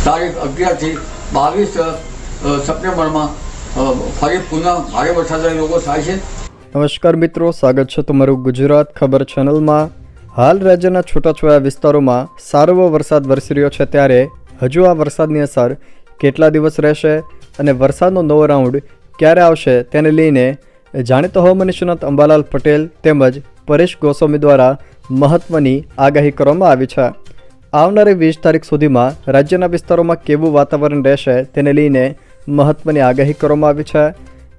તારીખ 11 થી 22 સપ્ટેમ્બરમાં ફરી પુનઃ ભારે વરસાદના યોગો થાય છે। નમસ્કાર મિત્રો, સ્વાગત છે તમારું ગુજરાત ખબર ચેનલમાં। હાલ રાજ્યના છૂટાછવાયા વિસ્તારોમાં સારો વરસાદ વરસી રહ્યો છે, ત્યારે હજુ આ વરસાદની અસર કેટલા દિવસ રહેશે અને વરસાદનો નવો રાઉન્ડ ક્યારે આવશે તેને લઈને જાણીતા હવામાન નિષ્ણાત અંબાલાલ પટેલ તેમજ પરેશ ગોસ્વામી દ્વારા મહત્વની આગાહી કરવામાં આવી છે। આવનારી 20 તારીખ સુધીમાં રાજ્યના વિસ્તારોમાં કેવું વાતાવરણ રહેશે તેને લઈને મહત્વની આગાહી કરવામાં આવી છે।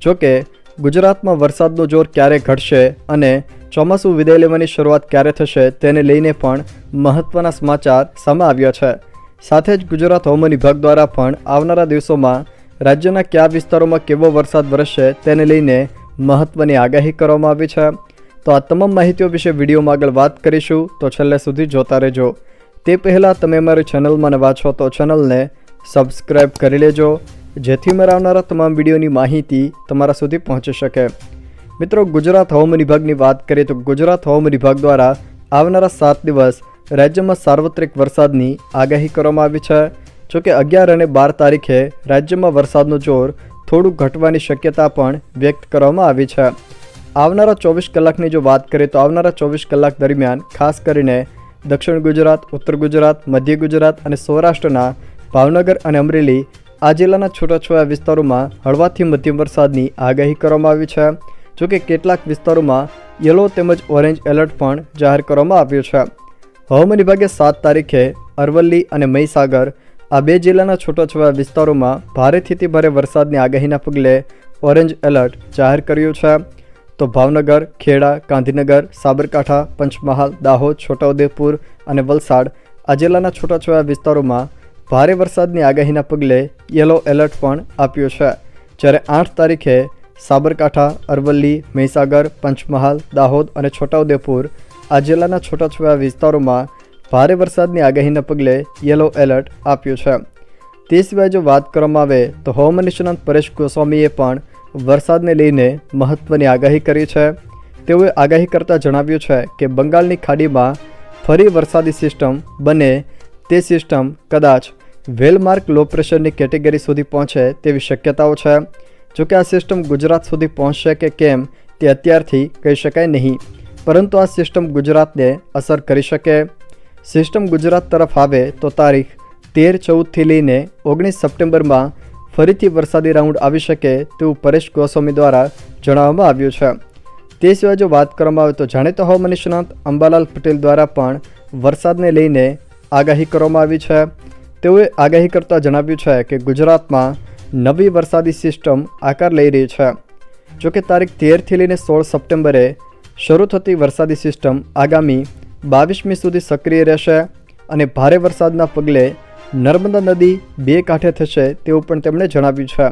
જોકે ગુજરાતમાં વરસાદનું જોર ક્યારે ઘટશે અને ચોમાસું વિદાય લેવાની શરૂઆત ક્યારે થશે તેને લઈને પણ મહત્વના સમાચાર સામે આવ્યા છે। સાથે જ ગુજરાત હવામાન વિભાગ દ્વારા પણ આવનારા દિવસોમાં રાજ્યના કયા વિસ્તારોમાં કેવો વરસાદ વરસશે તેને લઈને મહત્વની આગાહી કરવામાં આવી છે। તો આ તમામ માહિતીઓ વિશે વિડીયોમાં આગળ વાત કરીશું, તો છેલ્લે સુધી જોતા રહેજો। તે પહેલાં તમે અમારી ચેનલમાં નવા છો તો ચેનલને સબસ્ક્રાઈબ કરી લેજો, જેથી મારા આવનારા તમામ વિડીયોની માહિતી તમારા સુધી પહોંચી શકે। મિત્રો, ગુજરાત હવામાન વિભાગની વાત કરીએ તો ગુજરાત હવામાન વિભાગ દ્વારા આવનારા 7 દિવસ રાજ્યમાં સાર્વત્રિક વરસાદની આગાહી કરવામાં આવી છે। જોકે 11 અને 12 તારીખે રાજ્યમાં વરસાદનું જોર થોડું ઘટવાની શક્યતા પણ વ્યક્ત કરવામાં આવી છે। આવનારા 24 કલાકની જો વાત કરીએ તો આવનારા 24 કલાક દરમિયાન ખાસ કરીને દક્ષિણ ગુજરાત, ઉત્તર ગુજરાત, મધ્ય ગુજરાત અને સૌરાષ્ટ્રના ભાવનગર અને અમરેલી આ જિલ્લાના છૂટાછવાયા વિસ્તારોમાં હળવાથી મધ્યમ વરસાદની આગાહી કરવામાં આવી છે। જોકે કેટલાક વિસ્તારોમાં યલો તેમજ ઓરેન્જ એલર્ટ પણ જાહેર કરવામાં આવ્યું છે। હવામાન વિભાગે 7 તારીખે અરવલ્લી અને મહીસાગર આ બે જિલ્લાના છૂટાછવાયા વિસ્તારોમાં ભારેથી અતિ ભારે વરસાદની આગાહીના પગલે ઓરેન્જ એલર્ટ જાહેર કર્યું છે। તો ભાવનગર, ખેડા, ગાંધીનગર, સાબરકાંઠા, પંચમહાલ, દાહોદ, છોટાઉદેપુર અને વલસાડ આ જિલ્લાના છૂટાછવાયા વિસ્તારોમાં ભારે વરસાદની આગાહીના પગલે યલો એલર્ટ પણ આપ્યું છે। જ્યારે 8 તારીખે સાબરકાંઠા, અરવલ્લી, મહીસાગર, પંચમહાલ, દાહોદ અને છોટાઉદેપુર આ જિલ્લાના છૂટાછવાયા વિસ્તારોમાં ભારે વરસાદની આગાહીના પગલે યલો એલર્ટ આપ્યું છે। તે સિવાય જો વાત કરવામાં આવે તો હવામાન નિષ્ણાત પરેશ ગોસ્વામીએ પણ વરસાદને લઈને મહત્વની આગાહી કરી છે। તેઓએ આગાહી કરતાં જણાવ્યું છે કે બંગાળની ખાડીમાં ફરી વરસાદી સિસ્ટમ બને, તે સિસ્ટમ કદાચ વેલમાર્ક લો પ્રેશરની કેટેગરી સુધી પહોંચે તેવી શક્યતાઓ છે। જોકે આ સિસ્ટમ ગુજરાત સુધી પહોંચશે કે કેમ તે અત્યારથી કહી શકાય નહીં, પરંતુ આ સિસ્ટમ ગુજરાતને અસર કરી શકે। સિસ્ટમ ગુજરાત તરફ આવે તો તારીખ 13-14થી લઈને 19 સપ્ટેમ્બરમાં ફરીથી વરસાદી રાઉન્ડ આવી શકે તેવું પરેશ ગોસ્વામી દ્વારા જણાવવામાં આવ્યું છે। તે સિવાય જો વાત કરવામાં આવે તો જાણીતા હવામાન નિષ્ણાત અંબાલાલ પટેલ દ્વારા પણ વરસાદને લઈને આગાહી કરવામાં આવી છે। તેઓએ આગાહી કરતાં જણાવ્યું છે કે ગુજરાતમાં નવી વરસાદી સિસ્ટમ આકાર લઈ રહી છે। જોકે તારીખ 13થી લઈને 16 સપ્ટેમ્બરે શરૂ થતી વરસાદી સિસ્ટમ આગામી 22મી સુધી સક્રિય રહેશે અને ભારે વરસાદના પગલે નર્મદા નદી બે કાંઠે થશે તેવું પણ તેમણે જણાવ્યું છે।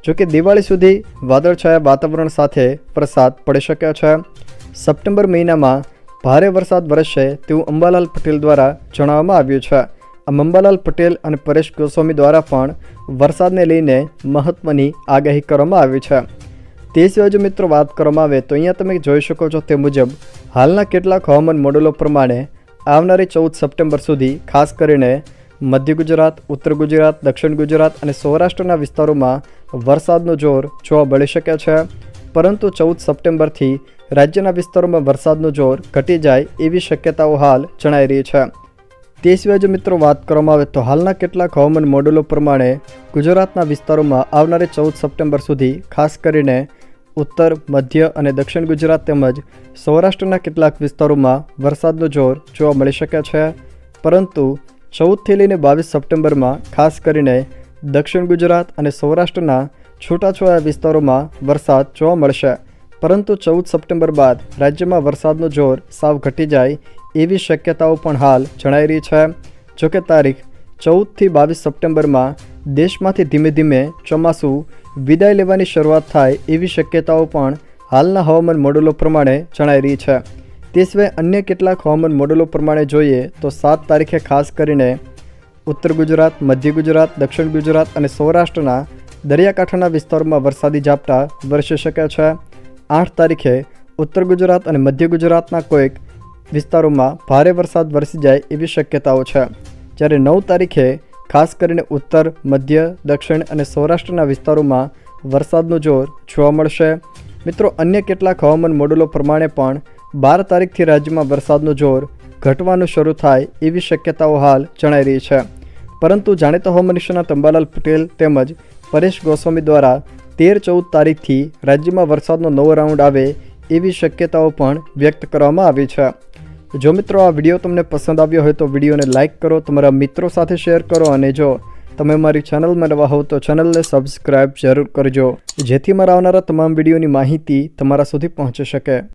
જોકે દિવાળી સુધી વાદળછાયા વાતાવરણ સાથે વરસાદ પડી શકે છે। સપ્ટેમ્બર મહિનામાં ભારે વરસાદ વરસશે તેવું અંબાલાલ પટેલ દ્વારા જણાવવામાં આવ્યું છે। આમ અંબાલાલ પટેલ અને પરેશ ગોસ્વામી દ્વારા પણ વરસાદને લઈને મહત્વની આગાહી કરવામાં આવી છે। તે સિવાય જો મિત્રો વાત કરવામાં આવે તો અહીંયા તમે જોઈ શકો છો તે મુજબ હાલના કેટલાક હવામાન મોડેલો પ્રમાણે આવનારી 14 સપ્ટેમ્બર સુધી ખાસ કરીને મધ્ય ગુજરાત, ઉત્તર ગુજરાત, દક્ષિણ ગુજરાત અને સૌરાષ્ટ્રના વિસ્તારોમાં વરસાદનું જોર જોવા મળી શકે છે, પરંતુ 14 સપ્ટેમ્બરથી રાજ્યના વિસ્તારોમાં વરસાદનું જોર ઘટી જાય એવી શક્યતાઓ હાલ જણાઈ રહી છે। તે સિવાય જો મિત્રો વાત કરવામાં આવે તો હાલના કેટલાક હવામાન મોડેલો પ્રમાણે ગુજરાતના વિસ્તારોમાં આવનારી 14 સપ્ટેમ્બર સુધી ખાસ કરીને ઉત્તર, મધ્ય અને દક્ષિણ ગુજરાત તેમજ સૌરાષ્ટ્રના કેટલાક વિસ્તારોમાં વરસાદનું જોર જોવા મળી શકે છે, પરંતુ 14થી લઈને 22 સપ્ટેમ્બરમાં ખાસ કરીને દક્ષિણ ગુજરાત અને સૌરાષ્ટ્રના છૂટાછવાયા વિસ્તારોમાં વરસાદ જોવા મળશે, પરંતુ 14 સપ્ટેમ્બર બાદ રાજ્યમાં વરસાદનું જોર સાવ ઘટી જાય એવી શક્યતાઓ પણ હાલ જણાઈ રહી છે। જોકે તારીખ 14થી 22 સપ્ટેમ્બરમાં દેશમાંથી ધીમે ધીમે ચોમાસું વિદાય લેવાની શરૂઆત થાય એવી શક્યતાઓ પણ હાલના હવામાન મોડેલો પ્રમાણે જણાઈ રહી છે। તે સિવાય અન્ય કેટલાક હવામાન મોડેલો પ્રમાણે જોઈએ તો 7 તારીખે ખાસ કરીને ઉત્તર ગુજરાત, મધ્ય ગુજરાત, દક્ષિણ ગુજરાત અને સૌરાષ્ટ્રના દરિયાકાંઠાના વિસ્તારોમાં વરસાદી ઝાપટા વરસી શકે છે। 8 તારીખે ઉત્તર ગુજરાત અને મધ્ય ગુજરાતના કોઈક વિસ્તારોમાં ભારે વરસાદ વરસી જાય એવી શક્યતાઓ છે। જ્યારે 9 તારીખે ખાસ કરીને ઉત્તર, મધ્ય, દક્ષિણ અને સૌરાષ્ટ્રના વિસ્તારોમાં વરસાદનું જોર જોવા મળશે. મિત્રો, અન્ય કેટલાક હવામાન મોડેલો પ્રમાણે પણ 12 તારીખથી રાજ્યમાં વરસાદનું જોર ઘટવાનું શરૂ થાય એવી શક્યતાઓ હાલ જણાઈ રહી છે. પરંતુ જાણીતા હવામાન નિષ્ણાત અંબાલાલ પટેલ તેમજ પરેશ ગોસ્વામી દ્વારા 13-14 તારીખથી રાજ્યમાં વરસાદનો નવો રાઉન્ડ આવે એવી શક્યતાઓ પણ વ્યક્ત કરવામાં આવી છે. જો મિત્રો આ વિડીયો તમને પસંદ આવ્યો હોય તો વિડીયોને લાઇક કરો, તમારા મિત્રો સાથે શેર કરો અને જો તમે મારી ચેનલમાં નવા હોવ તો ચેનલને સબસ્ક્રાઇબ જરૂર કરજો, જેથી મારા આવનારા તમામ વિડીયોની માહિતી તમારા સુધી પહોંચી શકે.